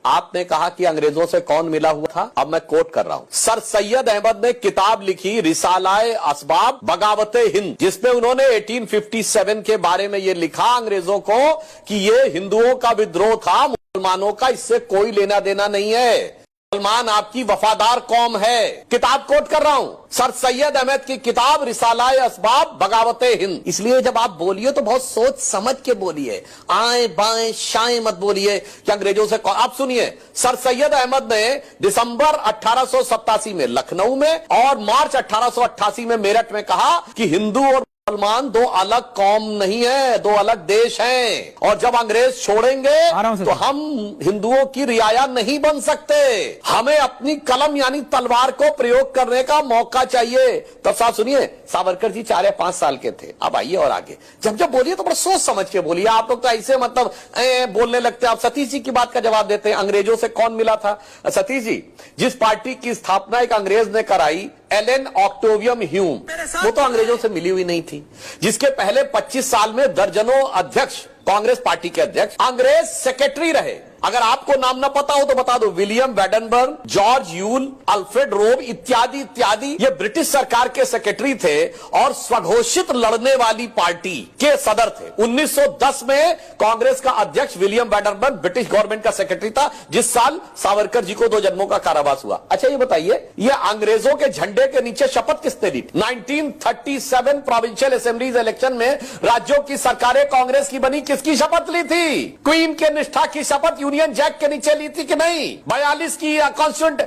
आपने कहा कि अंग्रेजों से कौन मिला हुआ था, अब मैं कोट कर रहा हूं। सर सैयद अहमद ने किताब लिखी रिसालाए असबाब बगावते हिंद, जिसमें उन्होंने 1857 के बारे में यह लिखा अंग्रेजों को कि यह हिंदुओं का विद्रोह था, मुसलमानों का इससे कोई लेना देना नहीं है, मुसलमान आपकी वफादार कौम है। किताब कोट कर रहा हूं, सर सैयद अहमद की किताब रिसालाए असबाब बगावते हिंद। इसलिए जब आप बोलिए तो बहुत सोच समझ के बोलिए, आए बाएं शाएं मत बोलिए कि अंग्रेजों से। आप सुनिए, सर सैयद अहमद ने दिसंबर 1887 में लखनऊ में और मार्च 1888 में मेरठ में कहा कि हिंदू और मुसलमान दो अलग कौम नहीं है, दो अलग देश हैं, और जब अंग्रेज छोड़ेंगे तो हम हिंदुओं की रियाया नहीं बन सकते, हमें अपनी कलम यानी तलवार को प्रयोग करने का मौका चाहिए। तब साहब सुनिए, सावरकर जी 4 या 5 साल के थे। अब आइए और आगे जब जब बोलिए तो बड़ा सोच समझ के बोलिए। आप लोग तो ऐसे मतलब बोलने लगते हैं। आप सतीश जी की बात का जवाब देते हैं, अंग्रेजों से कौन मिला था। सतीश जी, जिस पार्टी की स्थापना एक अंग्रेज ने कराई, एलन ऑक्टेवियम ह्यूम, वो तो अंग्रेजों से मिली हुई नहीं थी। जिसके पहले 25 साल में दर्जनों अध्यक्ष, कांग्रेस पार्टी के अध्यक्ष अंग्रेज सेक्रेटरी रहे। अगर आपको नाम ना पता हो तो बता दो, William Wedenberg, George Yule, Alfred रोब इत्यादि इत्यादि, ये ब्रिटिश सरकार के सेक्रेटरी थे और स्वघोषित लड़ने वाली पार्टी के सदर थे। 1910 में कांग्रेस का अध्यक्ष विलियम वेडनबर्ग ब्रिटिश गवर्नमेंट का सेक्रेटरी था, जिस साल सावरकर जी को 2 जन्मों का कारावास हुआ। अच्छा ये बताइए, ये अंग्रेजों के झंडे के नीचे शपथ किसने ली? 1937 प्रोविंशियल असेंबलीज इलेक्शन में राज्यों की सरकारें कांग्रेस की बनी, किसकी शपथ ली थी? क्वीन के निष्ठा की शपथ यूनियन जैक के नीचे ली थी कि नहीं? 42 की कॉन्स्टिट्यूंट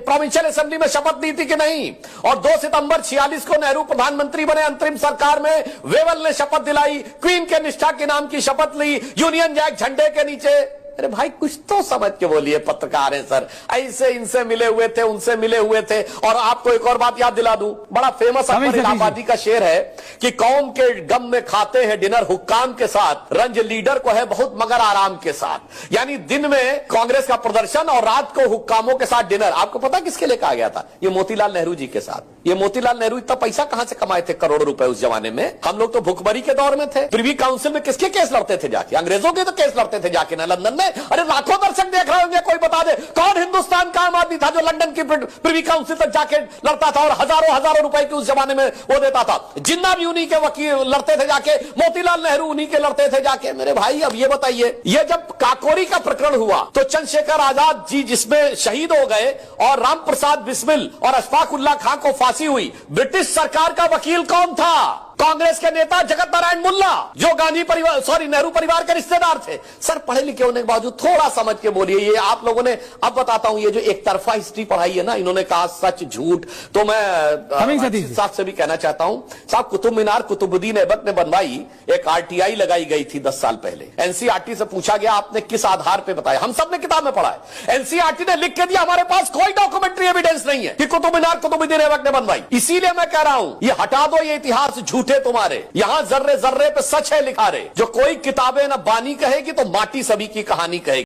प्रोविंशियल असेंबली में शपथ ली थी कि नहीं? और 2 सितंबर 46 को नेहरू प्रधानमंत्री बने अंतरिम सरकार में, वेवल ने शपथ दिलाई, क्वीन के निष्ठा के नाम की शपथ ली यूनियन जैक झंडे के नीचे। अरे भाई कुछ तो समझ के बोलिए, पत्रकार है सर, ऐसे इनसे मिले हुए थे, उनसे मिले हुए थे। और आपको एक और बात याद दिला दूं, बड़ा फेमस अकबर इलाहाबादी का शेर है कि कौम के गम में खाते हैं डिनर हुक्काम के साथ, रंज लीडर को है बहुत मगर आराम के साथ। यानी दिन में कांग्रेस का प्रदर्शन और रात को हुक्कामों के साथ डिनर। आपको पता किसके लिए कहा गया था? ये मोतीलाल नेहरू जी के साथ। ये मोतीलाल नेहरू इतना पैसा कहां से कमाए थे, करोड़ों रुपए उस जमाने में? हम लोग तो भुखमरी के दौर में थे। प्रिवी काउंसिल में किसके केस लड़ते थे जाके? अंग्रेजों के तो केस लड़ते थे जाके ना लंदन में। अरे लाखों दर्शक देख रहे होंगे, कोई बता दे कौन हिंदुस्तान का आम आदमी था जो लंदन की प्रिवी काउंसिल तक जाके लड़ता था और हजारों रुपए की उस जमाने में वो देता था। जिन्ना भी उन्हीं के वकील लड़ते थे जाके, मोतीलाल नेहरू उन्हीं के लड़ते थे जाके। मेरे भाई अब ये बताइए, ये जब काकोरी का प्रकरण हुआ तो चंद्रशेखर आजाद जी जिसमें शहीद हो गए और राम प्रसाद बिस्मिल और अशफाक उल्लाह खां को फांसी हुई, ब्रिटिश सरकार का वकील कौन था? कांग्रेस के नेता जगत नारायण मुल्ला, जो गांधी परिवार नेहरू परिवार के रिश्तेदार थे। सर पढ़े लिखे होने के बावजूद थोड़ा समझ के बोलिए। ये आप लोगों ने, अब बताता हूं, ये जो एक तरफा हिस्ट्री पढ़ाई है ना, इन्होंने कहा सच झूठ, तो मैं साहब से भी कहना चाहता हूं, साहब कुतुब मीनार कुतुबुद्दीन ऐबक ने बनवाई, एक आरटीआई लगाई गई थी 10 साल पहले। एनसीईआरटी से पूछा गया आपने किस आधार पर बताया? हम सब ने किताब में पढ़ा है, एनसीईआरटी ने लिख के दिया, हमारे पास कोई डॉक्यूमेंट्री एविडेंस नहीं है कि कुतुब मीनार कुतुबुद्दीन ऐबक ने बनवाई। इसीलिए मैं कह रहा हूं, ये हटा दो, ये इतिहास झूठे तुम्हारे, यहां जर्रे जर्रे पे सच है लिखा रहे। जो कोई किताबें ना बानी कहेगी तो माटी सभी की कहानी कहेगी।